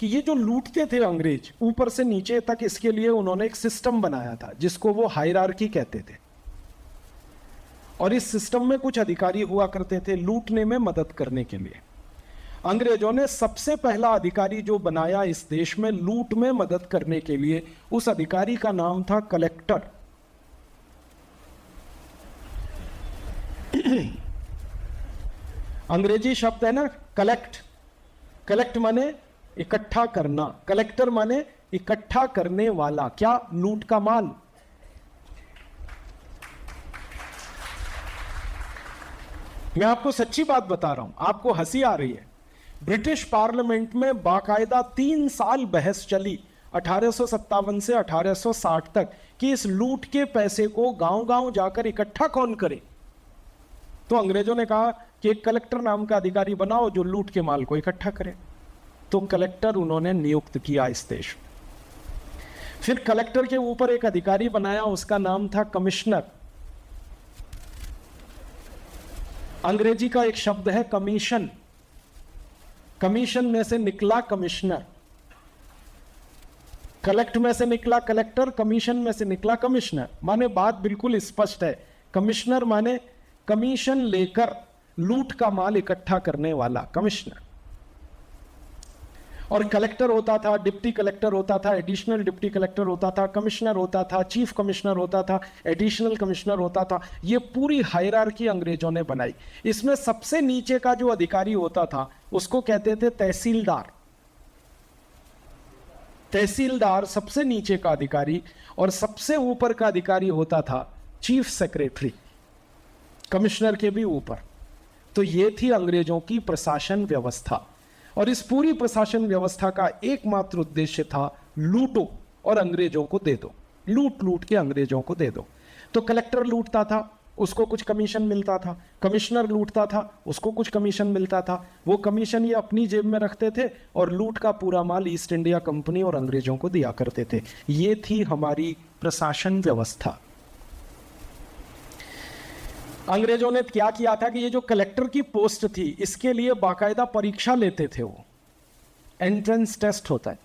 कि ये जो लूटते थे अंग्रेज ऊपर से नीचे तक, इसके लिए उन्होंने एक सिस्टम बनाया था जिसको वो हायरार्की कहते थे। और इस सिस्टम में कुछ अधिकारी हुआ करते थे लूटने में मदद करने के लिए। अंग्रेजों ने सबसे पहला अधिकारी जो बनाया इस देश में लूट में मदद करने के लिए, उस अधिकारी का नाम था कलेक्टर। अंग्रेजी शब्द है ना कलेक्ट। कलेक्ट माने इकट्ठा करना, कलेक्टर माने इकट्ठा करने वाला। क्या? लूट का माल। मैं आपको सच्ची बात बता रहा हूं, आपको हंसी आ रही है। ब्रिटिश पार्लियामेंट में बाकायदा 3 साल बहस चली 1857 से 1860 तक कि इस लूट के पैसे को गांव गांव जाकर इकट्ठा कौन करे। तो अंग्रेजों ने कहा कि एक कलेक्टर नाम का अधिकारी बनाओ जो लूट के माल को इकट्ठा करे। तो कलेक्टर उन्होंने नियुक्त किया इस देश में। फिर कलेक्टर के ऊपर एक अधिकारी बनाया, उसका नाम था कमिश्नर। अंग्रेजी का एक शब्द है कमीशन। कमीशन में से निकला कमिश्नर। कलेक्ट में से निकला कलेक्टर, कमीशन में से निकला कमिश्नर। माने बात बिल्कुल स्पष्ट है। कमिश्नर माने कमीशन लेकर लूट का माल इकट्ठा करने वाला कमिश्नर। और कलेक्टर होता था, डिप्टी कलेक्टर होता था, एडिशनल डिप्टी कलेक्टर होता था, कमिश्नर होता था, चीफ कमिश्नर होता था, एडिशनल कमिश्नर होता था। ये पूरी हायरार्की अंग्रेजों ने बनाई। इसमें सबसे नीचे का जो अधिकारी होता था उसको कहते थे तहसीलदार। तहसीलदार सबसे नीचे का अधिकारी, और सबसे ऊपर का अधिकारी होता था चीफ सेक्रेटरी, कमिश्नर के भी ऊपर। तो ये थी अंग्रेजों की प्रशासन व्यवस्था। और इस पूरी प्रशासन व्यवस्था का एकमात्र उद्देश्य था लूटो और अंग्रेजों को दे दो, लूट लूट के अंग्रेजों को दे दो। तो कलेक्टर लूटता था, उसको कुछ कमीशन मिलता था। कमिश्नर लूटता था, उसको कुछ कमीशन मिलता था। वो कमीशन ये अपनी जेब में रखते थे और लूट का पूरा माल ईस्ट इंडिया कंपनी और अंग्रेजों को दिया करते थे। ये थी हमारी प्रशासन व्यवस्था। अंग्रेजों ने क्या किया था कि ये जो कलेक्टर की पोस्ट थी इसके लिए बाकायदा परीक्षा लेते थे। वो एंट्रेंस टेस्ट होता है,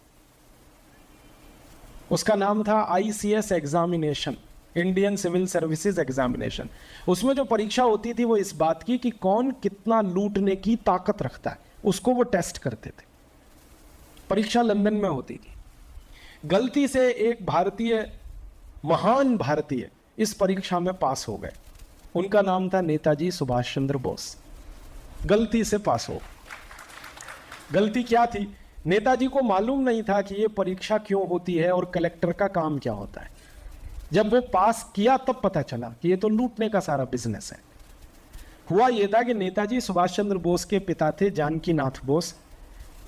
उसका नाम था ICS examination, Indian civil services examination. उसमें जो परीक्षा होती थी वो इस बात की कि कौन कितना लूटने की ताकत रखता है, उसको वो टेस्ट करते थे। परीक्षा लंदन में होती थी। गलती से एक भारतीय, महान भारतीय इस परीक्षा में पास हो गए। उनका नाम था नेताजी सुभाष चंद्र बोस। गलती से पास हो। गलती क्या थी? नेताजी को मालूम नहीं था कि ये परीक्षा क्यों होती है और कलेक्टर का काम क्या होता है। जब वो पास किया तब पता चला कि ये तो लूटने का सारा बिजनेस है। हुआ ये था कि नेताजी सुभाष चंद्र बोस के पिता थे जानकी नाथ बोस।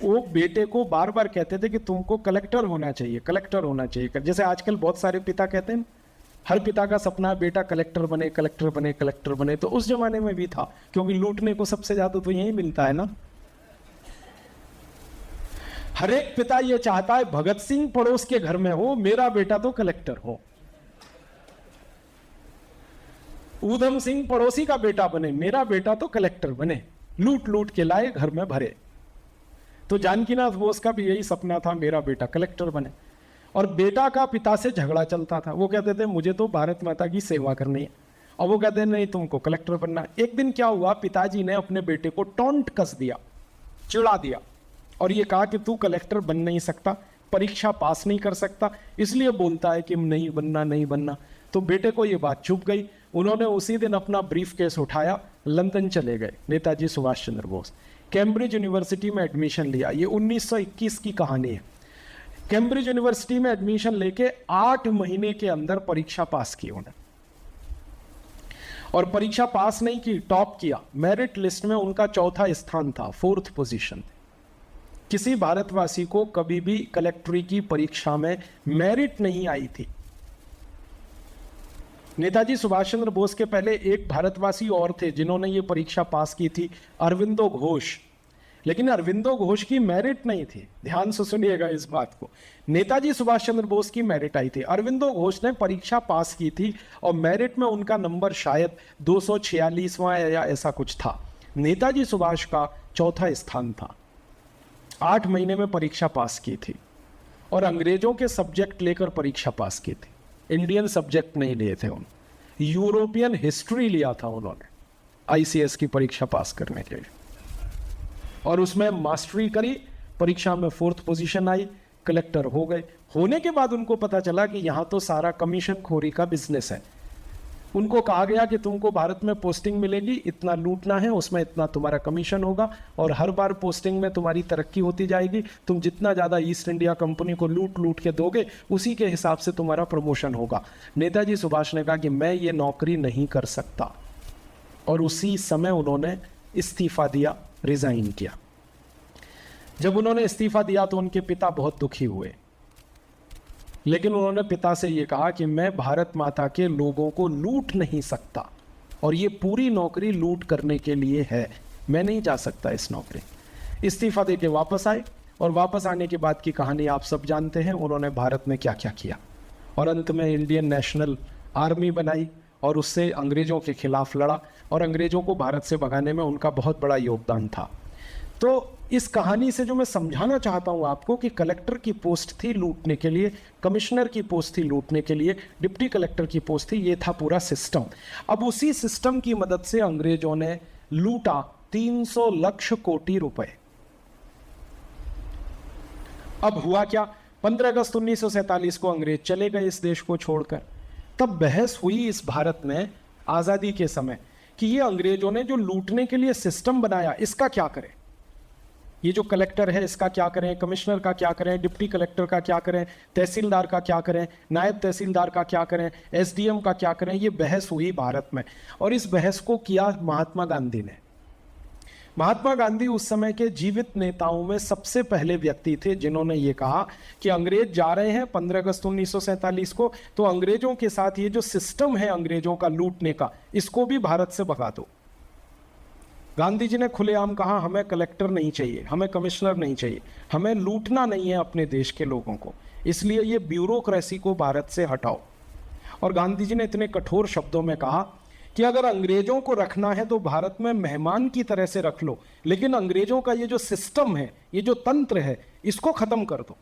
वो बेटे को बार बार कहते थे कि तुमको कलेक्टर होना चाहिए, कलेक्टर होना चाहिए। जैसे आजकल बहुत सारे पिता कहते हैं, हर पिता का सपना है बेटा कलेक्टर बने, कलेक्टर बने, कलेक्टर बने। तो उस जमाने में भी था, क्योंकि लूटने को सबसे ज्यादा तो यही मिलता है ना। हर एक पिता ये चाहता है भगत सिंह पड़ोस के घर में हो, मेरा बेटा तो कलेक्टर हो। ऊधम सिंह पड़ोसी का बेटा बने, मेरा बेटा तो कलेक्टर बने। लूट लूट के लाए, घर में भरे। तो जानकीनाथ बोस का भी यही सपना था, मेरा बेटा कलेक्टर बने। और बेटा का पिता से झगड़ा चलता था। वो कहते थे मुझे तो भारत माता की सेवा करनी है, और वो कहते हैं नहीं तुमको कलेक्टर बनना। एक दिन क्या हुआ, पिताजी ने अपने बेटे को टॉन्ट कस दिया, चिढ़ा दिया, और ये कहा कि तू कलेक्टर बन नहीं सकता, परीक्षा पास नहीं कर सकता, इसलिए बोलता है कि नहीं बनना, नहीं बनना। तो बेटे को ये बात चुभ गई। उन्होंने उसी दिन अपना ब्रीफ केस उठाया, लंदन चले गए नेताजी सुभाष चंद्र बोस। कैम्ब्रिज यूनिवर्सिटी में एडमिशन लिया। ये 1921 की कहानी है। कैम्ब्रिज यूनिवर्सिटी में एडमिशन लेके 8 महीने के अंदर परीक्षा पास की उन्होंने। और परीक्षा पास नहीं की, टॉप किया। मेरिट लिस्ट में उनका 4था स्थान था, 4th पोजीशन। किसी भारतवासी को कभी भी कलेक्टरी की परीक्षा में मेरिट नहीं आई थी। नेताजी सुभाष चंद्र बोस के पहले एक भारतवासी और थे जिन्होंने ये परीक्षा पास की थी, अरविंदो घोष। लेकिन अरविंदो घोष की मेरिट नहीं थी। ध्यान से सुनिएगा इस बात को। नेताजी सुभाष चंद्र बोस की मेरिट आई थी। अरविंदो घोष ने परीक्षा पास की थी और मेरिट में उनका नंबर शायद 246वां या ऐसा कुछ था। नेताजी सुभाष का 4था स्थान था। 8 महीने में परीक्षा पास की थी और अंग्रेजों के सब्जेक्ट लेकर परीक्षा पास की थी। इंडियन सब्जेक्ट नहीं लिए थे उन्होंने, यूरोपियन हिस्ट्री लिया था उन्होंने आईसीएस की परीक्षा पास करने के लिए, और उसमें मास्टरी करी, परीक्षा में 4th पोजीशन आई, कलेक्टर हो गए। होने के बाद उनको पता चला कि यहाँ तो सारा कमीशन खोरी का बिजनेस है। उनको कहा गया कि तुमको भारत में पोस्टिंग मिलेगी, इतना लूटना है, उसमें इतना तुम्हारा कमीशन होगा, और हर बार पोस्टिंग में तुम्हारी तरक्की होती जाएगी। तुम जितना ज़्यादा ईस्ट इंडिया कंपनी को लूट लूट के दोगे, उसी के हिसाब से तुम्हारा प्रमोशन होगा। नेताजी सुभाष ने कहा कि मैं ये नौकरी नहीं कर सकता, और उसी समय उन्होंने इस्तीफा दिया, रिजाइन किया। जब उन्होंने इस्तीफा दिया तो उनके पिता बहुत दुखी हुए, लेकिन उन्होंने पिता से ये कहा कि मैं भारत माता के लोगों को लूट नहीं सकता, और ये पूरी नौकरी लूट करने के लिए है, मैं नहीं जा सकता इस नौकरी। इस्तीफा देके वापस आए, और वापस आने के बाद की कहानी आप सब जानते हैं, उन्होंने भारत में क्या क्या किया, और अंत में इंडियन नेशनल आर्मी बनाई और उससे अंग्रेजों के खिलाफ लड़ा, और अंग्रेजों को भारत से भगाने में उनका बहुत बड़ा योगदान था। तो इस कहानी से जो मैं समझाना चाहता हूं आपको कि कलेक्टर की पोस्ट थी लूटने के लिए, कमिश्नर की पोस्ट थी लूटने के लिए, डिप्टी कलेक्टर की पोस्ट थी, ये था पूरा सिस्टम। अब उसी सिस्टम की मदद से अंग्रेजों ने लूटा 300 लाख कोटि रुपए। अब हुआ क्या, 15 अगस्त 1947 को अंग्रेज चले गए इस देश को छोड़कर। तब बहस हुई इस भारत में आजादी के समय कि ये अंग्रेजों ने जो लूटने के लिए सिस्टम बनाया, इसका क्या करें। ये जो कलेक्टर है इसका क्या करें, कमिश्नर का क्या करें, डिप्टी कलेक्टर का क्या करें, तहसीलदार का क्या करें, नायब तहसीलदार का क्या करें, एसडीएम का क्या करें। ये बहस हुई भारत में, और इस बहस को किया महात्मा गांधी ने। महात्मा गांधी उस समय के जीवित नेताओं में सबसे पहले व्यक्ति थे जिन्होंने ये कहा कि अंग्रेज जा रहे हैं 15 अगस्त 1947 को, तो अंग्रेजों के साथ ये जो सिस्टम है अंग्रेजों का लूटने का, इसको भी भारत से भगा दो। गांधी जी ने खुलेआम कहा हमें कलेक्टर नहीं चाहिए, हमें कमिश्नर नहीं चाहिए, हमें लूटना नहीं है अपने देश के लोगों को, इसलिए ये ब्यूरोक्रेसी को भारत से हटाओ। और गांधी जी ने इतने कठोर शब्दों में कहा कि अगर अंग्रेजों को रखना है तो भारत में मेहमान की तरह से रख लो, लेकिन अंग्रेजों का ये जो सिस्टम है, ये जो तंत्र है, इसको खत्म कर दो।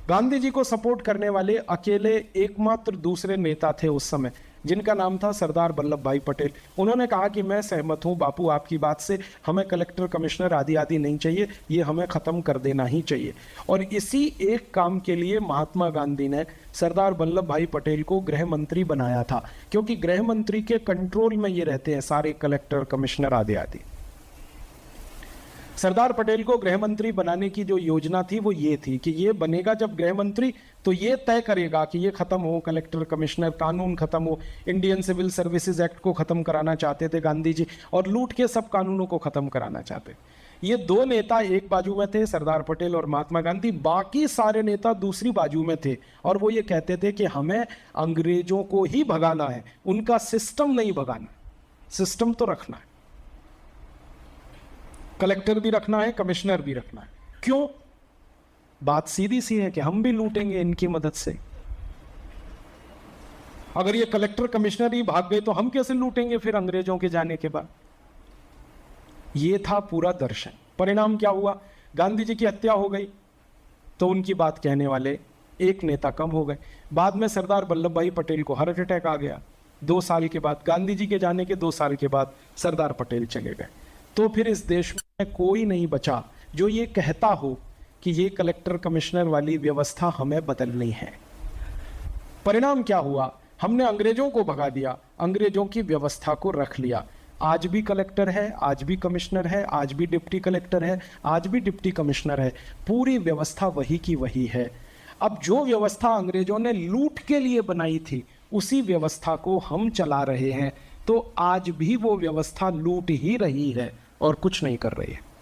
गांधी जी को सपोर्ट करने वाले अकेले एकमात्र दूसरे नेता थे उस समय, जिनका नाम था सरदार वल्लभ भाई पटेल। उन्होंने कहा कि मैं सहमत हूं बापू आपकी बात से, हमें कलेक्टर कमिश्नर आदि आदि नहीं चाहिए, ये हमें खत्म कर देना ही चाहिए। और इसी एक काम के लिए महात्मा गांधी ने सरदार वल्लभ भाई पटेल को गृह मंत्री बनाया था, क्योंकि गृह मंत्री के कंट्रोल में ये रहते हैं सारे कलेक्टर कमिश्नर आदि आदि। सरदार पटेल को गृह मंत्री बनाने की जो योजना थी वो ये थी कि ये बनेगा जब गृह मंत्री, तो ये तय करेगा कि ये खत्म हो, कलेक्टर कमिश्नर कानून खत्म हो। इंडियन सिविल सर्विसेज एक्ट को खत्म कराना चाहते थे गांधी जी, और लूट के सब कानूनों को खत्म कराना चाहते। ये दो नेता एक बाजू में थे, सरदार पटेल और महात्मा गांधी, बाकी सारे नेता दूसरी बाजू में थे, और वो ये कहते थे कि हमें अंग्रेजों को ही भगाना है, उनका सिस्टम नहीं भगाना, सिस्टम तो रखना है, कलेक्टर भी रखना है, कमिश्नर भी रखना है। क्यों? बात सीधी सी है कि हम भी लूटेंगे इनकी मदद से। अगर ये कलेक्टर कमिश्नर ही भाग गए तो हम कैसे लूटेंगे फिर अंग्रेजों के जाने के बाद। ये था पूरा दर्शन। परिणाम क्या हुआ, गांधी जी की हत्या हो गई तो उनकी बात कहने वाले एक नेता कम हो गए। बाद में सरदार वल्लभ भाई पटेल को हार्ट अटैक आ गया 2 साल के बाद, गांधी जी के जाने के 2 साल के बाद सरदार पटेल चले गए। तो फिर इस देश में कोई नहीं बचा जो ये कहता हो कि ये कलेक्टर कमिश्नर वाली व्यवस्था हमें बदलनी है। परिणाम क्या हुआ, हमने अंग्रेजों को भगा दिया, अंग्रेजों की व्यवस्था को रख लिया। आज भी कलेक्टर है, आज भी कमिश्नर है, आज भी डिप्टी कलेक्टर है, आज भी डिप्टी कमिश्नर है, पूरी व्यवस्था वही की वही है। अब जो व्यवस्था अंग्रेजों ने लूट के लिए बनाई थी उसी व्यवस्था को हम चला रहे हैं, तो आज भी वो व्यवस्था लूट ही रही है और कुछ नहीं कर रही है।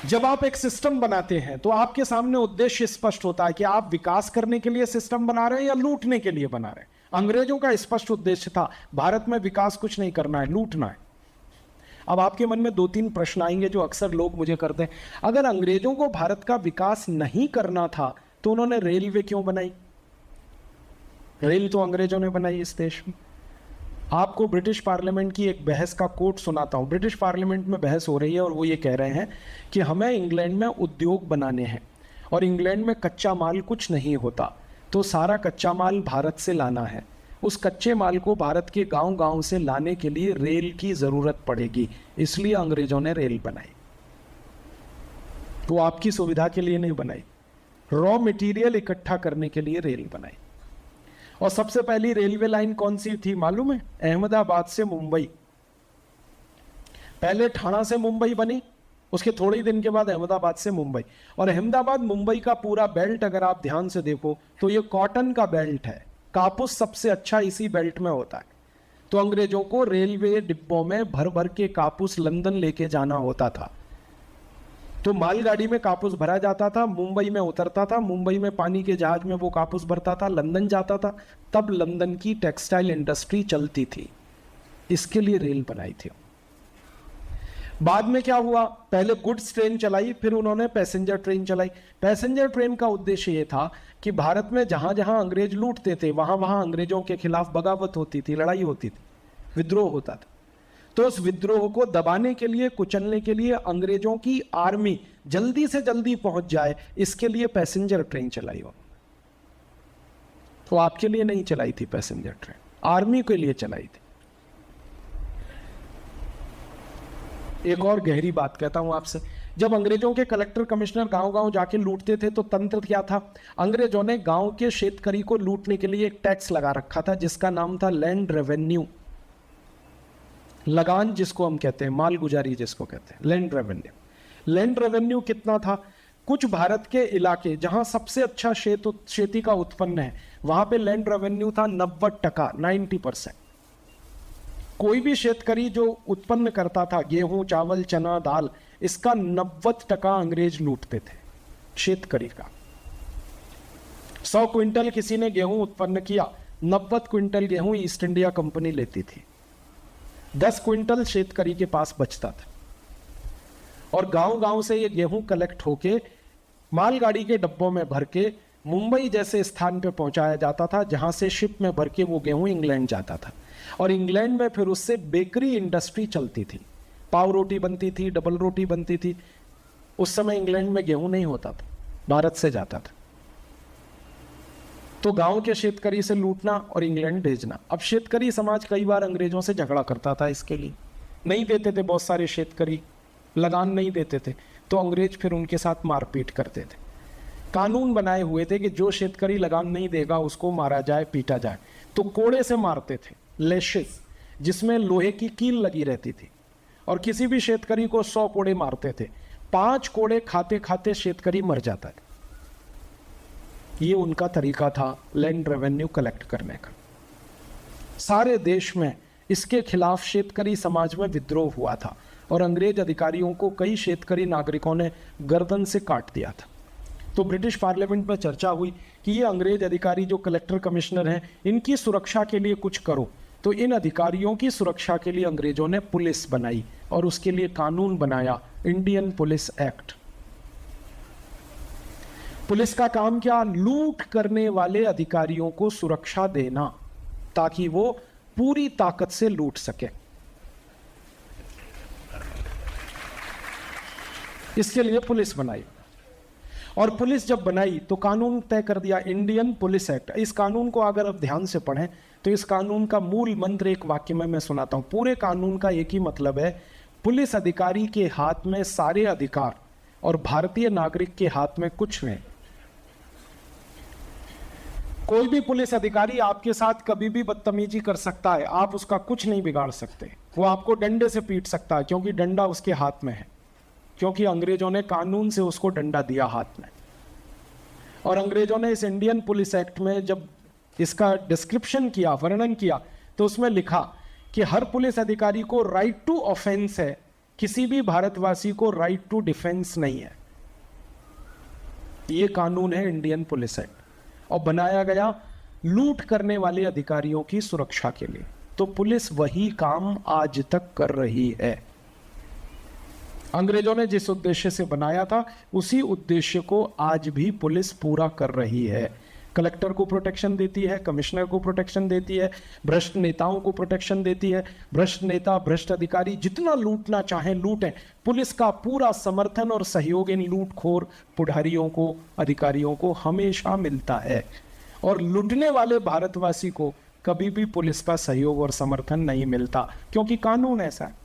जब आप एक सिस्टम बनाते हैं तो आपके सामने उद्देश्य स्पष्ट होता है कि आप विकास करने के लिए सिस्टम बना रहे हैं या लूटने के लिए बना रहे हैं। अंग्रेजों का स्पष्ट उद्देश्य था भारत में विकास कुछ नहीं करना है, लूटना है। अब आपके मन में 2-3 प्रश्न आएंगे जो अक्सर लोग मुझे करते हैं, अगर अंग्रेजों को भारत का विकास नहीं करना था तो उन्होंने रेलवे क्यों बनाई? रेल तो अंग्रेजों ने बनाई इस देश में। आपको ब्रिटिश पार्लियामेंट की एक बहस का कोट सुनाता हूँ। ब्रिटिश पार्लियामेंट में बहस हो रही है और वो ये कह रहे हैं कि हमें इंग्लैंड में उद्योग बनाने हैं और इंग्लैंड में कच्चा माल कुछ नहीं होता, तो सारा कच्चा माल भारत से लाना है। उस कच्चे माल को भारत के गांव-गांव से लाने के लिए रेल की ज़रूरत पड़ेगी, इसलिए अंग्रेजों ने रेल बनाई। वो आपकी सुविधा के लिए नहीं बनाई, रॉ मटेरियल इकट्ठा करने के लिए रेल बनाई। और सबसे पहली रेलवे लाइन कौन सी थी मालूम है? अहमदाबाद से मुंबई। पहले ठाणा से मुंबई बनी, उसके थोड़े ही दिन के बाद अहमदाबाद से मुंबई। और अहमदाबाद मुंबई का पूरा बेल्ट अगर आप ध्यान से देखो तो ये कॉटन का बेल्ट है। कापूस सबसे अच्छा इसी बेल्ट में होता है। तो अंग्रेजों को रेलवे डिब्बों में भर भर के कापूस लंदन लेके जाना होता था। तो मालगाड़ी में कापूस भरा जाता था, मुंबई में उतरता था, मुंबई में पानी के जहाज में वो कापूस भरता था, लंदन जाता था। तब लंदन की टेक्सटाइल इंडस्ट्री चलती थी, इसके लिए रेल बनाई थी। बाद में क्या हुआ? पहले गुड्स ट्रेन चलाई, फिर उन्होंने पैसेंजर ट्रेन चलाई। पैसेंजर ट्रेन का उद्देश्य ये था कि भारत में जहां जहां अंग्रेज लूटते थे वहां वहां अंग्रेजों के खिलाफ बगावत होती थी, लड़ाई होती थी, विद्रोह होता था। तो उस विद्रोह को दबाने के लिए, कुचलने के लिए, अंग्रेजों की आर्मी जल्दी से जल्दी पहुंच जाए, इसके लिए पैसेंजर ट्रेन चलाई हो। तो आपके लिए नहीं चलाई थी पैसेंजर ट्रेन, आर्मी के लिए चलाई थी। एक और गहरी बात कहता हूं आपसे, जब अंग्रेजों के कलेक्टर कमिश्नर गांव-गांव जाके लूटते थे तो तंत्र क्या था? अंग्रेजों ने गांव के शेतकरी को लूटने के लिए एक टैक्स लगा रखा था जिसका नाम था लैंड रेवेन्यू। लगान जिसको हम कहते हैं, मालगुजारी जिसको कहते हैं, लैंड रेवेन्यू। लैंड रेवेन्यू कितना था? कुछ भारत के इलाके जहां सबसे अच्छा खेती का उत्पन्न है वहां पे लैंड रेवेन्यू था 90%, 90%। कोई भी शेतकरी जो उत्पन्न करता था, गेहूं, चावल, चना, दाल, इसका 90% अंग्रेज लूटते थे शेतकरी का। 100 क्विंटल किसी ने गेहूं उत्पन्न किया, 90 क्विंटल गेहूं ईस्ट इंडिया कंपनी लेती थी, 10 क्विंटल शेतकरी के पास बचता था। और गांव गांव से ये गेहूं कलेक्ट होके मालगाड़ी के डब्बों में भर के मुंबई जैसे स्थान पे पहुंचाया जाता था, जहां से शिप में भर के वो गेहूं इंग्लैंड जाता था। और इंग्लैंड में फिर उससे बेकरी इंडस्ट्री चलती थी, पाव रोटी बनती थी, डबल रोटी बनती थी। उस समय इंग्लैंड में गेहूं नहीं होता था, भारत से जाता था। तो गांव के शेतकरी से लूटना और इंग्लैंड भेजना। अब शेतकरी समाज कई बार अंग्रेजों से झगड़ा करता था, इसके लिए नहीं देते थे, बहुत सारे शेतकरी लगान नहीं देते थे, तो अंग्रेज फिर उनके साथ मारपीट करते थे। कानून बनाए हुए थे कि जो शेतकरी लगान नहीं देगा उसको मारा जाए, पीटा जाए। तो कोड़े से मारते थे, लेशेस, जिसमें लोहे की कील लगी रहती थी। और किसी भी शेतकरी को 100 कोड़े मारते थे, 5 कोड़े खाते खाते शेतकरी मर जाता था। ये उनका तरीका था लैंड रेवेन्यू कलेक्ट करने का। सारे देश में इसके खिलाफ शेतकरी समाज में विद्रोह हुआ था और अंग्रेज अधिकारियों को कई शेतकरी नागरिकों ने गर्दन से काट दिया था। तो ब्रिटिश पार्लियामेंट में चर्चा हुई कि ये अंग्रेज अधिकारी जो कलेक्टर कमिश्नर हैं, इनकी सुरक्षा के लिए कुछ करो। तो इन अधिकारियों की सुरक्षा के लिए अंग्रेजों ने पुलिस बनाई और उसके लिए कानून बनाया, इंडियन पुलिस एक्ट। पुलिस का काम क्या? लूट करने वाले अधिकारियों को सुरक्षा देना ताकि वो पूरी ताकत से लूट सके। इसके लिए पुलिस बनाई। और पुलिस जब बनाई तो कानून तय कर दिया, इंडियन पुलिस एक्ट। इस कानून को अगर आप ध्यान से पढ़ें तो इस कानून का मूल मंत्र एक वाक्य में मैं सुनाता हूं। पूरे कानून का एक ही मतलब है, पुलिस अधिकारी के हाथ में सारे अधिकार और भारतीय नागरिक के हाथ में कुछ नहीं। कोई भी पुलिस अधिकारी आपके साथ कभी भी बदतमीजी कर सकता है, आप उसका कुछ नहीं बिगाड़ सकते। वो आपको डंडे से पीट सकता है क्योंकि डंडा उसके हाथ में है, क्योंकि अंग्रेजों ने कानून से उसको डंडा दिया हाथ में। और अंग्रेजों ने इस इंडियन पुलिस एक्ट में जब इसका डिस्क्रिप्शन किया, वर्णन किया, तो उसमें लिखा कि हर पुलिस अधिकारी को राइट टू ऑफेंस है, किसी भी भारतवासी को राइट टू डिफेंस नहीं है। ये कानून है इंडियन पुलिस एक्ट और बनाया गया लूट करने वाले अधिकारियों की सुरक्षा के लिए। तो पुलिस वही काम आज तक कर रही है। अंग्रेजों ने जिस उद्देश्य से बनाया था उसी उद्देश्य को आज भी पुलिस पूरा कर रही है। कलेक्टर को प्रोटेक्शन देती है, कमिश्नर को प्रोटेक्शन देती है, भ्रष्ट नेताओं को प्रोटेक्शन देती है। भ्रष्ट नेता, भ्रष्ट अधिकारी जितना लूटना चाहें लूटें, पुलिस का पूरा समर्थन और सहयोग इन लूटखोर पुढ़ारियों को, अधिकारियों को हमेशा मिलता है। और लूटने वाले भारतवासी को कभी भी पुलिस का सहयोग और समर्थन नहीं मिलता, क्योंकि कानून ऐसा है।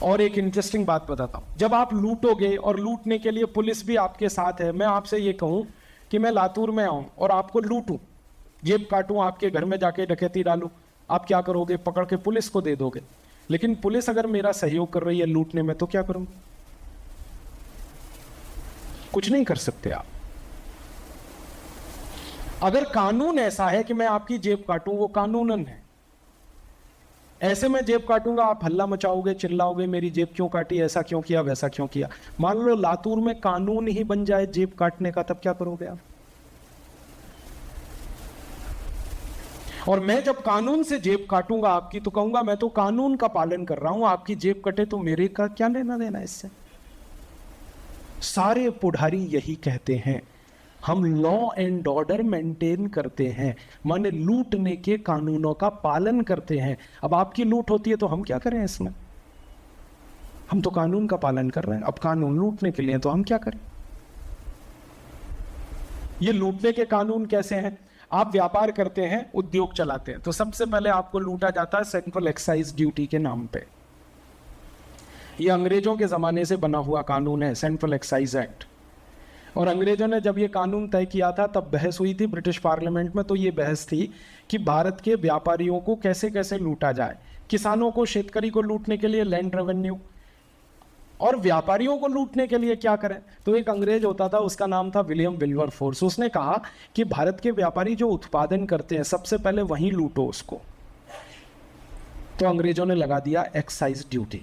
और एक इंटरेस्टिंग बात बताता हूं, जब आप लूटोगे और लूटने के लिए पुलिस भी आपके साथ है, मैं आपसे ये कहूं कि मैं लातूर में आऊं और आपको लूटूं, जेब काटूं, आपके घर में जाके डकैती डालूं, आप क्या करोगे? पकड़ के पुलिस को दे दोगे। लेकिन पुलिस अगर मेरा सहयोग कर रही है लूटने में तो क्या करूंगा? कुछ नहीं कर सकते आप। अगर कानून ऐसा है कि मैं आपकी जेब काटूं, वो कानूनन है। ऐसे में जेब काटूंगा, आप हल्ला मचाओगे, चिल्लाओगे, मेरी जेब क्यों काटी, ऐसा क्यों किया, वैसा क्यों किया। मान लो लातूर में कानून ही बन जाए जेब काटने का, तब क्या करोगे आप? और मैं जब कानून से जेब काटूंगा आपकी, तो कहूंगा मैं तो कानून का पालन कर रहा हूं, आपकी जेब कटे तो मेरे का क्या लेना देना इससे। सारे पुढ़ारी यही कहते हैं, हम लॉ एंड ऑर्डर मेंटेन करते हैं, माने लूटने के कानूनों का पालन करते हैं। अब आपकी लूट होती है तो हम क्या करें इसमें? हम तो कानून का पालन कर रहे हैं, अब कानून लूटने के लिए तो हम क्या करें? ये लूटने के कानून कैसे हैं? आप व्यापार करते हैं, उद्योग चलाते हैं, तो सबसे पहले आपको लूटा जाता है सेंट्रल एक्साइज ड्यूटी के नाम पे। ये अंग्रेजों के जमाने से बना हुआ कानून है, सेंट्रल एक्साइज एक्ट। और अंग्रेजों ने जब ये कानून तय किया था तब बहस हुई थी ब्रिटिश पार्लियामेंट में। तो ये बहस थी कि भारत के व्यापारियों को कैसे कैसे लूटा जाए। किसानों को, शेतकरी को लूटने के लिए लैंड रेवेन्यू, और व्यापारियों को लूटने के लिए क्या करें। तो एक अंग्रेज होता था, उसका नाम था विलियम विल्बरफोर्स। उसने कहा कि भारत के व्यापारी जो उत्पादन करते हैं सबसे पहले वहीं लूटो उसको। तो अंग्रेजों ने लगा दिया एक्साइज ड्यूटी।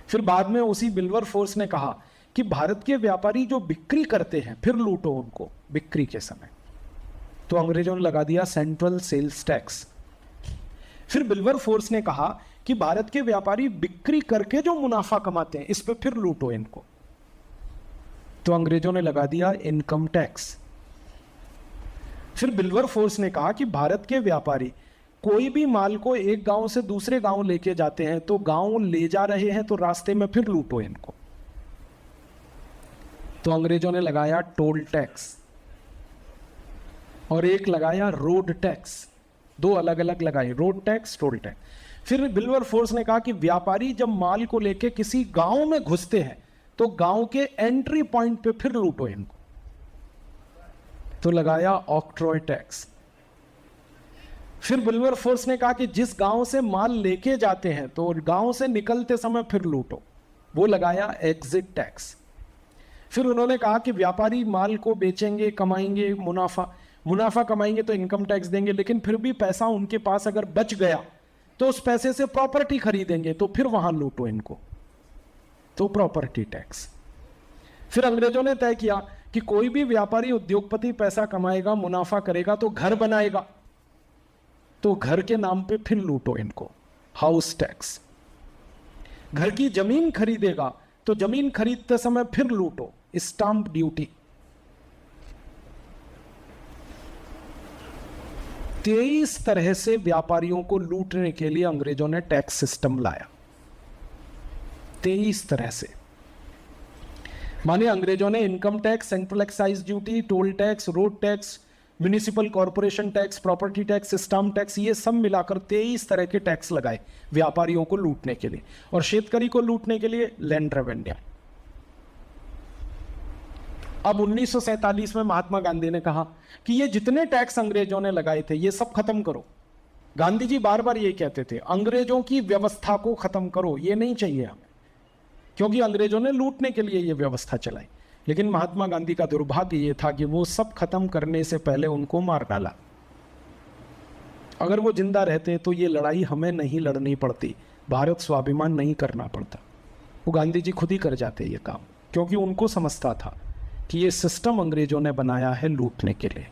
फिर बाद में उसी विल्बरफोर्स ने कहा कि भारत के व्यापारी जो बिक्री करते हैं फिर लूटो उनको बिक्री के समय। तो अंग्रेजों ने लगा दिया सेंट्रल सेल्स टैक्स। फिर विल्बरफोर्स ने कहा कि भारत के व्यापारी बिक्री करके जो मुनाफा कमाते हैं इस पे फिर लूटो इनको। तो अंग्रेजों ने लगा दिया इनकम टैक्स। फिर विल्बरफोर्स ने कहा कि भारत के व्यापारी कोई भी माल को एक गांव से दूसरे गांव लेके जाते हैं, तो गांव ले जा रहे हैं तो रास्ते में फिर लूटो इनको। तो अंग्रेजों ने लगाया टोल टैक्स और एक लगाया रोड टैक्स। दो अलग अलग लगाए, रोड टैक्स, टोल टैक्स। फिर विल्बरफोर्स ने कहा कि व्यापारी जब माल को लेके किसी गांव में घुसते हैं तो गांव के एंट्री पॉइंट पे फिर लूटो इनको। तो लगाया ऑक्ट्रॉय टैक्स। फिर विल्बरफोर्स ने कहा कि जिस गांव से माल लेके जाते हैं तो गांव से निकलते समय फिर लूटो, वो लगाया एग्जिट टैक्स। फिर उन्होंने कहा कि व्यापारी माल को बेचेंगे, कमाएंगे मुनाफा कमाएंगे तो इनकम टैक्स देंगे, लेकिन फिर भी पैसा उनके पास अगर बच गया तो उस पैसे से प्रॉपर्टी खरीदेंगे, तो फिर वहां लूटो इनको, तो प्रॉपर्टी टैक्स। फिर अंग्रेजों ने तय किया कि कोई भी व्यापारी, उद्योगपति पैसा कमाएगा, मुनाफा करेगा तो घर बनाएगा, तो घर के नाम पे फिर लूटो इनको, हाउस टैक्स। घर की जमीन खरीदेगा तो जमीन खरीदते समय फिर लूटो, स्टाम्प ड्यूटी। 23 तरह से व्यापारियों को लूटने के लिए अंग्रेजों ने टैक्स सिस्टम लाया, 23 तरह से। माने अंग्रेजों ने income tax, central excise duty, toll tax, road tax, municipal corporation tax, property tax, stamp tax, ये सब मिलाकर 23 तरह के टैक्स लगाए व्यापारियों को लूटने के लिए, और शेतकरी को लूटने के लिए लैंड रेवेन्यू। अब 1947 में महात्मा गांधी ने कहा कि ये जितने टैक्स अंग्रेजों ने लगाए थे ये सब खत्म करो। गांधी जी बार बार ये कहते थे, अंग्रेजों की व्यवस्था को खत्म करो, ये नहीं चाहिए हमें, क्योंकि अंग्रेजों ने लूटने के लिए ये व्यवस्था चलाई। लेकिन महात्मा गांधी का दुर्भाग्य ये था कि वो सब खत्म करने से पहले उनको मार डाला। अगर वो जिंदा रहते तो ये लड़ाई हमें नहीं लड़नी पड़ती, भारत स्वाभिमान नहीं करना पड़ता, वो गांधी जी खुद ही कर जाते ये काम, क्योंकि उनको समझता था कि ये सिस्टम अंग्रेजों ने बनाया है लूटने के लिए।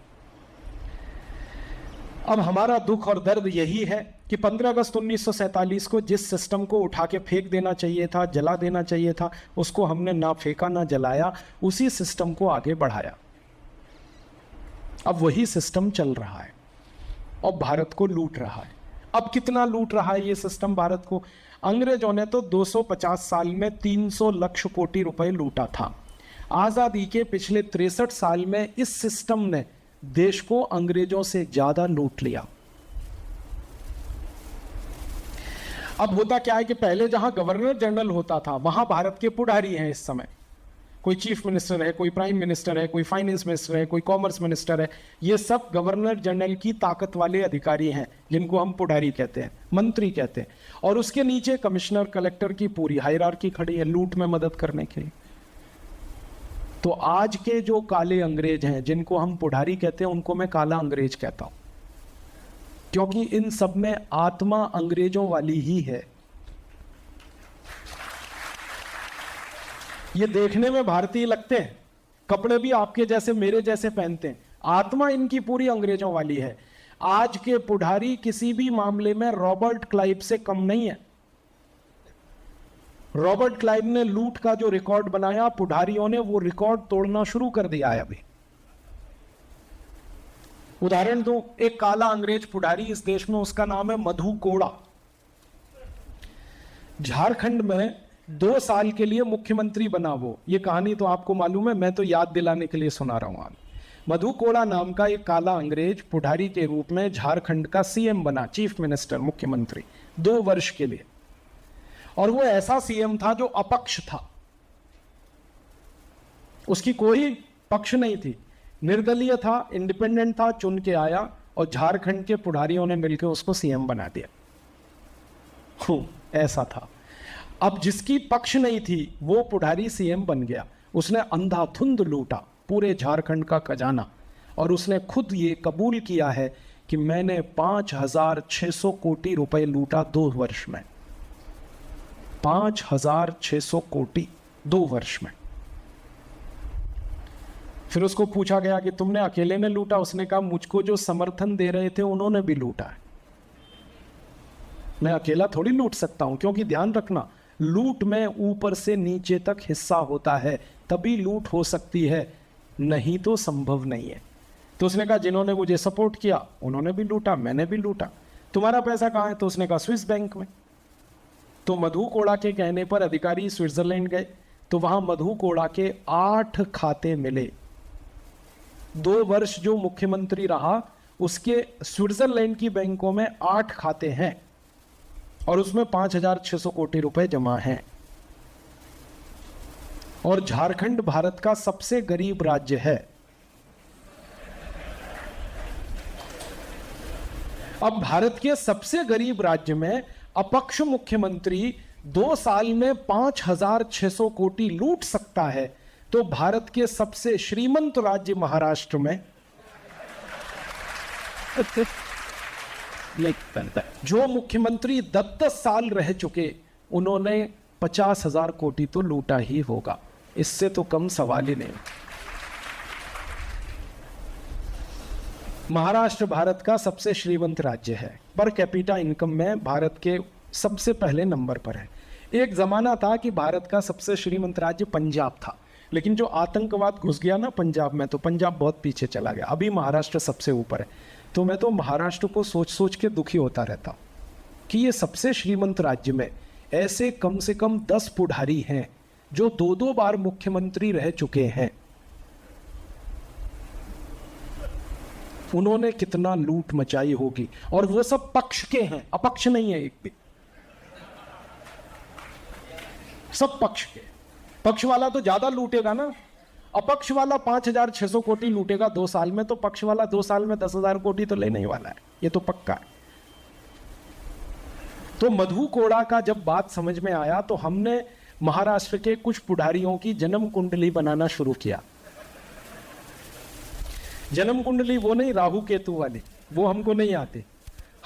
अब हमारा दुख और दर्द यही है कि 15 अगस्त 1947 को जिस सिस्टम को उठा के फेंक देना चाहिए था, जला देना चाहिए था, उसको हमने ना फेंका ना जलाया, उसी सिस्टम को आगे बढ़ाया। अब वही सिस्टम चल रहा है और भारत को लूट रहा है। अब कितना लूट रहा है ये सिस्टम भारत को? अंग्रेजों ने तो 250 साल में 300 लाख कोटि रुपए लूटा था। आजादी के पिछले 63 साल में इस सिस्टम ने देश को अंग्रेजों से ज्यादा लूट लिया। अब होता क्या है कि पहले जहां गवर्नर जनरल होता था वहां भारत के पुढ़ारी हैं। इस समय कोई चीफ मिनिस्टर है, कोई प्राइम मिनिस्टर है, कोई फाइनेंस मिनिस्टर है, कोई कॉमर्स मिनिस्टर है। ये सब गवर्नर जनरल की ताकत वाले अधिकारी हैं जिनको हम पुढ़ारी कहते हैं, मंत्री कहते हैं। और उसके नीचे कमिश्नर, कलेक्टर की पूरी हायरार्की खड़ी है लूट में मदद करने के लिए। तो आज के जो काले अंग्रेज हैं जिनको हम पुढ़ारी कहते हैं, उनको मैं काला अंग्रेज कहता हूं, क्योंकि इन सब में आत्मा अंग्रेजों वाली ही है। ये देखने में भारतीय लगते हैं, कपड़े भी आपके जैसे मेरे जैसे पहनते हैं, आत्मा इनकी पूरी अंग्रेजों वाली है। आज के पुढ़ारी किसी भी मामले में रॉबर्ट क्लाइव से कम नहीं है। रॉबर्ट क्लाइव ने लूट का जो रिकॉर्ड बनाया, पुढ़ारियों ने वो रिकॉर्ड तोड़ना शुरू कर दिया है अभी। उदाहरण दो, एक काला अंग्रेज पुढ़ारी इस देश में, उसका नाम है मधु कोड़ा। झारखंड में 2 साल के लिए मुख्यमंत्री बना वो। ये कहानी तो आपको मालूम है, मैं तो याद दिलाने के लिए सुना रहा हूं। मधु कोड़ा नाम का एक काला अंग्रेज पुढ़ारी के रूप में झारखंड का सीएम बना, चीफ मिनिस्टर, मुख्यमंत्री, 2 वर्ष के लिए। और वो ऐसा सीएम था जो अपक्ष था, उसकी कोई पक्ष नहीं थी, निर्दलीय था, इंडिपेंडेंट था, चुन के आया और झारखंड के पुढ़ारियों ने मिलकर उसको सीएम बना दिया। ऐसा था। अब जिसकी पक्ष नहीं थी वो पुढ़ारी सीएम बन गया। उसने अंधाधुंध लूटा पूरे झारखंड का खजाना और उसने खुद ये कबूल किया है कि मैंने 5,600 कोटि रुपए लूटा 2 वर्ष में। 5,600 कोटि 2 वर्ष में। फिर उसको पूछा गया कि तुमने अकेले ने लूटा? उसने कहा मुझको जो समर्थन दे रहे थे उन्होंने भी लूटा है, मैं अकेला थोड़ी लूट सकता हूं। क्योंकि ध्यान रखना, लूट में ऊपर से नीचे तक हिस्सा होता है, तभी लूट हो सकती है, नहीं तो संभव नहीं है। तो उसने कहा जिन्होंने मुझे सपोर्ट किया उन्होंने भी लूटा, मैंने भी लूटा। तुम्हारा पैसा कहाँ है? तो उसने कहा स्विस बैंक में। तो मधु कोड़ा के कहने पर अधिकारी स्विट्जरलैंड गए, तो वहां मधु कोड़ा के 8 खाते मिले। 2 वर्ष जो मुख्यमंत्री रहा उसके स्विट्जरलैंड की बैंकों में 8 खाते हैं और उसमें 5,600 कोटि रुपए जमा हैं। और झारखंड भारत का सबसे गरीब राज्य है। अब भारत के सबसे गरीब राज्य में अपक्ष मुख्यमंत्री 2 साल में 5,600 कोटि लूट सकता है, तो भारत के सबसे श्रीमंत राज्य महाराष्ट्र में जो मुख्यमंत्री 10 साल रह चुके, उन्होंने 50,000 कोटि तो लूटा ही होगा। इससे तो कम सवाल ही नहीं। महाराष्ट्र भारत का सबसे श्रीमंत राज्य है, पर कैपिटा इनकम में भारत के सबसे पहले नंबर पर है। एक जमाना था कि भारत का सबसे श्रीमंत राज्य पंजाब था, लेकिन जो आतंकवाद घुस गया ना पंजाब में, तो पंजाब बहुत पीछे चला गया। अभी महाराष्ट्र सबसे ऊपर है। तो मैं तो महाराष्ट्र को सोच सोच के दुखी होता रहता हूं कि ये सबसे श्रीमंत राज्य में ऐसे कम से कम 10 पुढ़ारी हैं जो 2-2 बार मुख्यमंत्री रह चुके हैं। उन्होंने कितना लूट मचाई होगी, और वो सब पक्ष के हैं, अपक्ष नहीं है एक भी। सब पक्ष के। पक्ष वाला तो ज्यादा लूटेगा ना, अपक्ष वाला 5,600 कोटि लूटेगा 2 साल में, तो पक्ष वाला 2 साल में 10,000 कोटि तो लेने ही वाला है, ये तो पक्का है। तो मधु कोड़ा का जब बात समझ में आया तो हमने महाराष्ट्र के कुछ पुढ़ारियों की जन्म कुंडली बनाना शुरू किया। जन्म कुंडली वो नहीं राहु केतु वाली, वो हमको नहीं आती।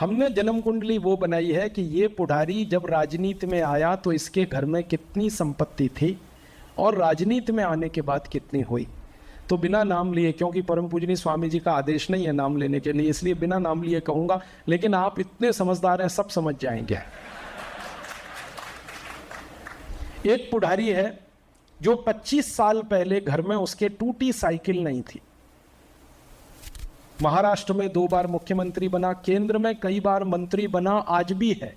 हमने जन्म कुंडली वो बनाई है कि ये पुढ़ारी जब राजनीति में आया तो इसके घर में कितनी संपत्ति थी और राजनीति में आने के बाद कितनी हुई। तो बिना नाम लिए, क्योंकि परम पूजनीय स्वामी जी का आदेश नहीं है नाम लेने के लिए, इसलिए बिना नाम लिए कहूंगा, लेकिन आप इतने समझदार हैं, सब समझ जाएंगे। एक पुढ़ारी है जो 25 साल पहले घर में उसके टूटी साइकिल नहीं थी, महाराष्ट्र में 2 बार मुख्यमंत्री बना, केंद्र में कई बार मंत्री बना, आज भी है।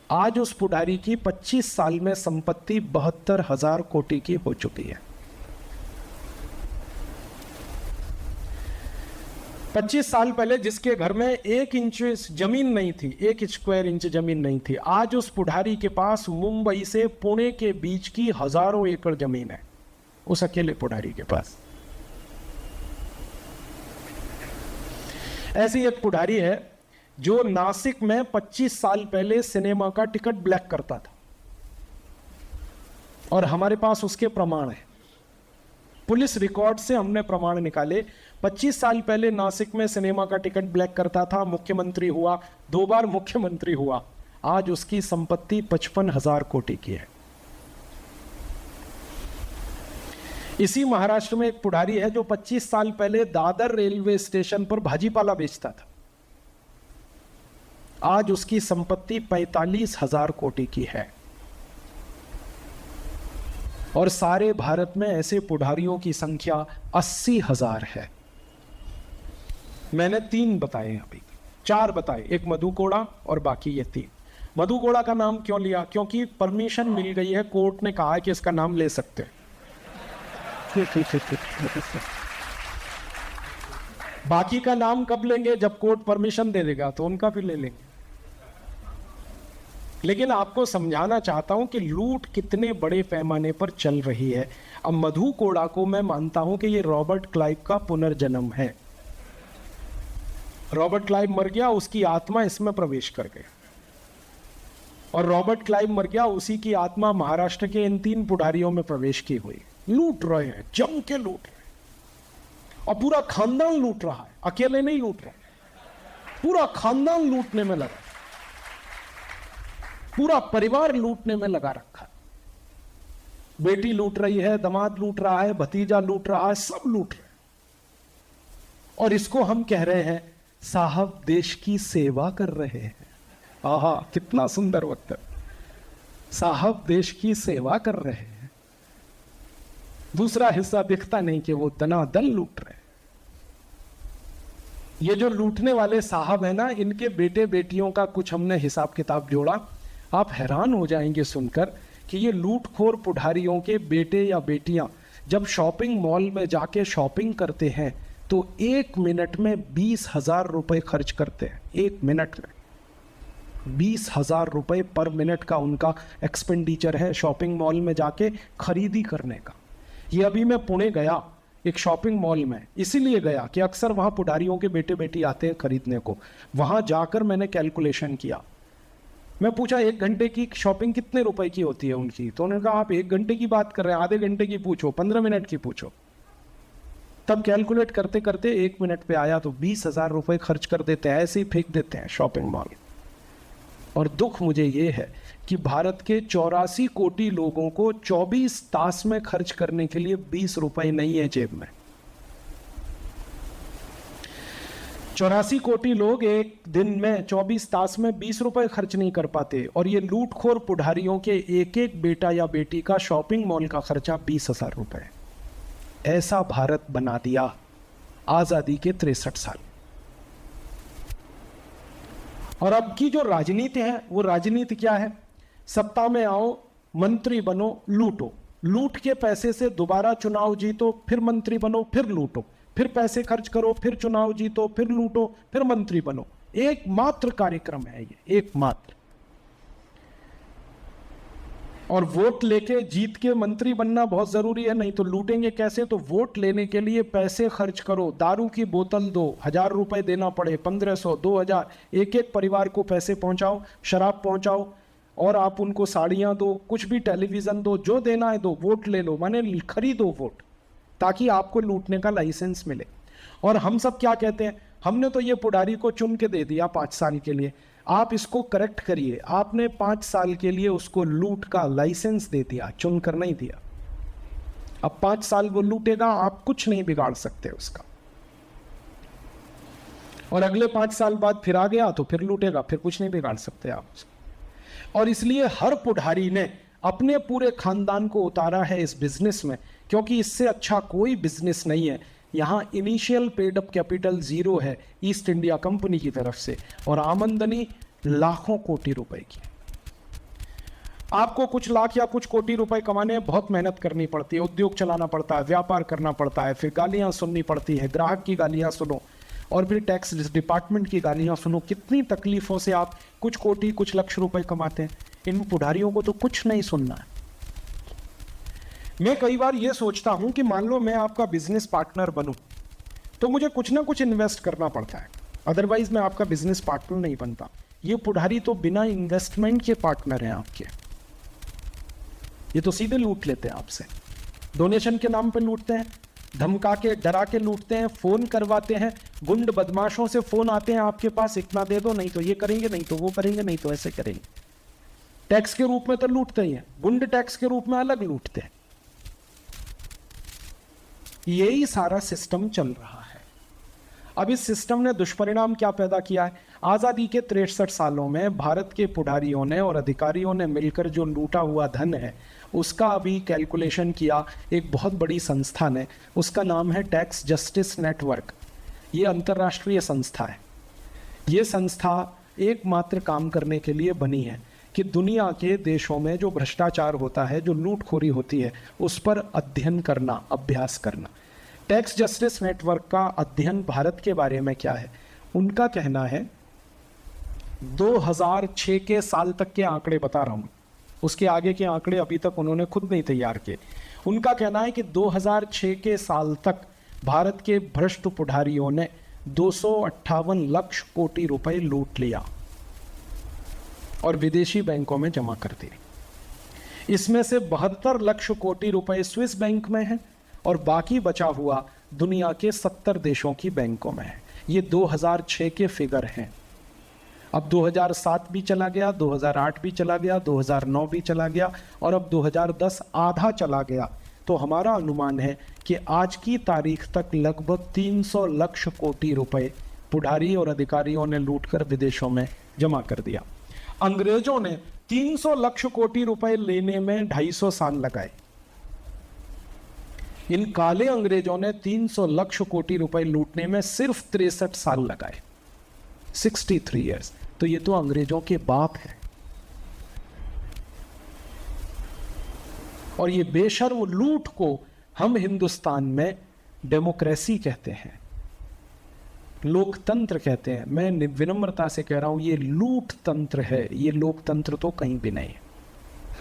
आज उस पुढारी की 25 साल में संपत्ति 72,000 कोटी की हो चुकी है। 25 साल पहले जिसके घर में 1 इंच जमीन नहीं थी, 1 स्क्वायर इंच जमीन नहीं थी, आज उस पुढारी के पास मुंबई से पुणे के बीच की हजारों एकड़ जमीन है, उस अकेले पुढारी के पास। ऐसी एक पुढारी है जो नासिक में 25 साल पहले सिनेमा का टिकट ब्लैक करता था, और हमारे पास उसके प्रमाण है। पुलिस रिकॉर्ड से हमने प्रमाण निकाले। 25 साल पहले नासिक में सिनेमा का टिकट ब्लैक करता था, मुख्यमंत्री हुआ, 2 बार मुख्यमंत्री हुआ, आज उसकी संपत्ति 55,000 कोटी की है। इसी महाराष्ट्र में एक पुढारी है जो 25 साल पहले दादर रेलवे स्टेशन पर भाजीपाला बेचता था, आज उसकी संपत्ति 45,000 कोटी की है। और सारे भारत में ऐसे पुढारियों की संख्या 80,000 है। मैंने 3 बताए, अभी 4 बताए, एक मधु कोड़ा और बाकी ये 3। मधु कोड़ा का नाम क्यों लिया? क्योंकि परमिशन मिल गई है, कोर्ट ने कहा है कि इसका नाम ले सकते हैं। बाकी का नाम कब लेंगे? जब कोर्ट परमिशन दे देगा तो उनका भी ले लेंगे। लेकिन आपको समझाना चाहता हूं कि लूट कितने बड़े पैमाने पर चल रही है। अब मधु कोड़ा को मैं मानता हूं कि ये रॉबर्ट क्लाइव का पुनर्जन्म है। रॉबर्ट क्लाइव मर गया, उसकी आत्मा इसमें प्रवेश कर गई, और रॉबर्ट क्लाइव मर गया, उसी की आत्मा महाराष्ट्र के इन 3 पुढारियों में प्रवेश की हुई। लूट रहे हैं, जम के लूट रहे हैं, और पूरा खानदान लूट रहा है, अकेले नहीं लूट रहे, पूरा खानदान लूटने में लगा, पूरा परिवार लूटने में लगा रखा। बेटी लूट रही है, दामाद लूट रहा है, भतीजा लूट रहा है, सब लूट रहे हैं। और इसको हम कह रहे हैं साहब देश की सेवा कर रहे हैं। आहा, कितना सुंदर वक्त। साहब देश की सेवा कर रहे हैं। दूसरा हिस्सा दिखता नहीं कि वो दनादन लूट रहे हैं। ये जो लूटने वाले साहब है ना, इनके बेटे बेटियों का कुछ हमने हिसाब किताब जोड़ा। आप हैरान हो जाएंगे सुनकर कि ये लूटखोर पुढारियों के बेटे या बेटियां जब शॉपिंग मॉल में जाके शॉपिंग करते हैं तो 1 मिनट में 20,000 रुपए खर्च करते हैं। 1 मिनट में 20,000 रुपए पर मिनट का उनका एक्सपेंडिचर है शॉपिंग मॉल में जाके खरीदी करने का। ये अभी मैं पुणे गया एक शॉपिंग मॉल में, इसीलिए गया कि अक्सर वहाँ पुढारियों के बेटे बेटी आते हैं खरीदने को। वहाँ जाकर मैंने कैलकुलेशन किया। मैं पूछा 1 घंटे की शॉपिंग कितने रुपए की होती है उनकी? तो उन्होंने कहा आप 1 घंटे की बात कर रहे हैं, आधे घंटे की पूछो, 15 मिनट की पूछो। तब कैलकुलेट करते करते 1 मिनट पे आया तो 20,000 रुपए खर्च कर देते हैं, ऐसे ही फेंक देते हैं शॉपिंग मॉल। और दुख मुझे ये है कि भारत के 84 कोटी लोगों को 24 तास में खर्च करने के लिए 20 रुपए नहीं है जेब में। 84 कोटी लोग एक दिन में 24 तास में 20 रुपए खर्च नहीं कर पाते, और ये लूटखोर पुढारियों के एक एक बेटा या बेटी का शॉपिंग मॉल का खर्चा 20,000 रुपए। ऐसा भारत बना दिया आजादी के 63 साल। और अब की जो राजनीति है वो राजनीति क्या है? सत्ता में आओ, मंत्री बनो, लूटो, लूट के पैसे से दोबारा चुनाव जीतो, फिर मंत्री बनो, फिर लूटो, फिर पैसे खर्च करो, फिर चुनाव जीतो, फिर लूटो, फिर मंत्री बनो। एकमात्र कार्यक्रम है ये, एकमात्र। और वोट लेके जीत के मंत्री बनना बहुत जरूरी है, नहीं तो लूटेंगे कैसे? तो वोट लेने के लिए पैसे खर्च करो, दारू की बोतल दो, 1,000 रुपए देना पड़े, 1,500, 2,000, एक एक परिवार को पैसे पहुंचाओ, शराब पहुंचाओ, और आप उनको साड़ियां दो, कुछ भी टेलीविजन दो, जो देना है दो, वोट ले लो, माने खरीदो वोट, ताकि आपको लूटने का लाइसेंस मिले। और हम सब क्या कहते हैं? हमने तो ये पुढारी को चुन के दे दिया 5 साल के लिए, आप इसको करेक्ट करिए। आपने 5 साल के लिए उसको लूट का लाइसेंस दे दिया, चुन कर नहीं दिया। अब 5 साल वो लूटेगा, आप कुछ नहीं बिगाड़ सकते उसका। और अगले 5 साल बाद फिर आ गया तो फिर लूटेगा, फिर कुछ नहीं बिगाड़ सकते आप उसको। और इसलिए हर पुढारी ने अपने पूरे खानदान को उतारा है इस बिजनेस में, क्योंकि इससे अच्छा कोई बिजनेस नहीं है। यहाँ इनिशियल पेड अप कैपिटल 0 है ईस्ट इंडिया कंपनी की तरफ से, और आमदनी लाखों कोटि रुपए की। आपको कुछ लाख या कुछ कोटि रुपए कमाने बहुत मेहनत करनी पड़ती है, उद्योग चलाना पड़ता है, व्यापार करना पड़ता है, फिर गालियां सुननी पड़ती है, ग्राहक की गालियां सुनो और फिर टैक्स डिपार्टमेंट की गालियां सुनो। कितनी तकलीफों से आप कुछ कोटि कुछ लक्ष रुपए कमाते हैं। इन पुढ़ारियों को तो कुछ नहीं सुनना है। मैं कई बार ये सोचता हूं कि मान लो मैं आपका बिजनेस पार्टनर बनूं तो मुझे कुछ ना कुछ इन्वेस्ट करना पड़ता है, अदरवाइज मैं आपका बिजनेस पार्टनर नहीं बनता। ये पुढ़ारी तो बिना इन्वेस्टमेंट के पार्टनर हैं आपके। ये तो सीधे लूट लेते हैं आपसे, डोनेशन के नाम पे लूटते हैं, धमका के डरा के लूटते हैं, फोन करवाते हैं, गुंड बदमाशों से फोन आते हैं आपके पास, इतना दे दो, नहीं तो ये करेंगे, नहीं तो वो करेंगे, नहीं तो ऐसे करेंगे। टैक्स के रूप में तो लूटते ही हैं, गुंड टैक्स के रूप में अलग लूटते हैं। यही सारा सिस्टम चल रहा है। अब इस सिस्टम ने दुष्परिणाम क्या पैदा किया है? आजादी के 63 सालों में भारत के पुढ़ारियों ने और अधिकारियों ने मिलकर जो लूटा हुआ धन है उसका अभी कैलकुलेशन किया एक बहुत बड़ी संस्था ने, उसका नाम है टैक्स जस्टिस नेटवर्क। ये अंतर्राष्ट्रीय संस्था है। ये संस्था एकमात्र काम करने के लिए बनी है कि दुनिया के देशों में जो भ्रष्टाचार होता है, जो लूटखोरी होती है, उस पर अध्ययन करना, अभ्यास करना। टैक्स जस्टिस नेटवर्क का अध्ययन भारत के बारे में क्या है? उनका कहना है 2006 के साल तक के आंकड़े बता रहा हूं, उसके आगे के आंकड़े अभी तक उन्होंने खुद नहीं तैयार किए। उनका कहना है कि 2006 के साल तक भारत के भ्रष्ट पुढ़ारियों ने 258 लाख कोटि रुपए लूट लिया और विदेशी बैंकों में जमा कर दिए। इसमें से 72 लाख कोटि रुपए स्विस बैंक में है और बाकी बचा हुआ दुनिया के 70 देशों की बैंकों में है। ये 2006 के फिगर हैं। अब 2007 भी चला गया, 2008 भी चला गया, 2009 भी चला गया और अब 2010 आधा चला गया। तो हमारा अनुमान है कि आज की तारीख तक लगभग 300 लाख कोटि रुपए पुढ़ारी और अधिकारियों ने लूटकर विदेशों में जमा कर दिया। अंग्रेजों ने 300 लाख कोटि रुपए लेने में 250 साल लगाए। इन काले अंग्रेजों ने 300 लाख कोटि रुपए लूटने में सिर्फ 63 साल लगाए, 63 इयर्स। तो ये तो अंग्रेजों के बाप है। और ये बेशर्म लूट को हम हिंदुस्तान में डेमोक्रेसी कहते हैं, लोकतंत्र कहते हैं। मैं विनम्रता से कह रहा हूं ये लूट तंत्र है, ये लोकतंत्र तो कहीं भी नहीं है।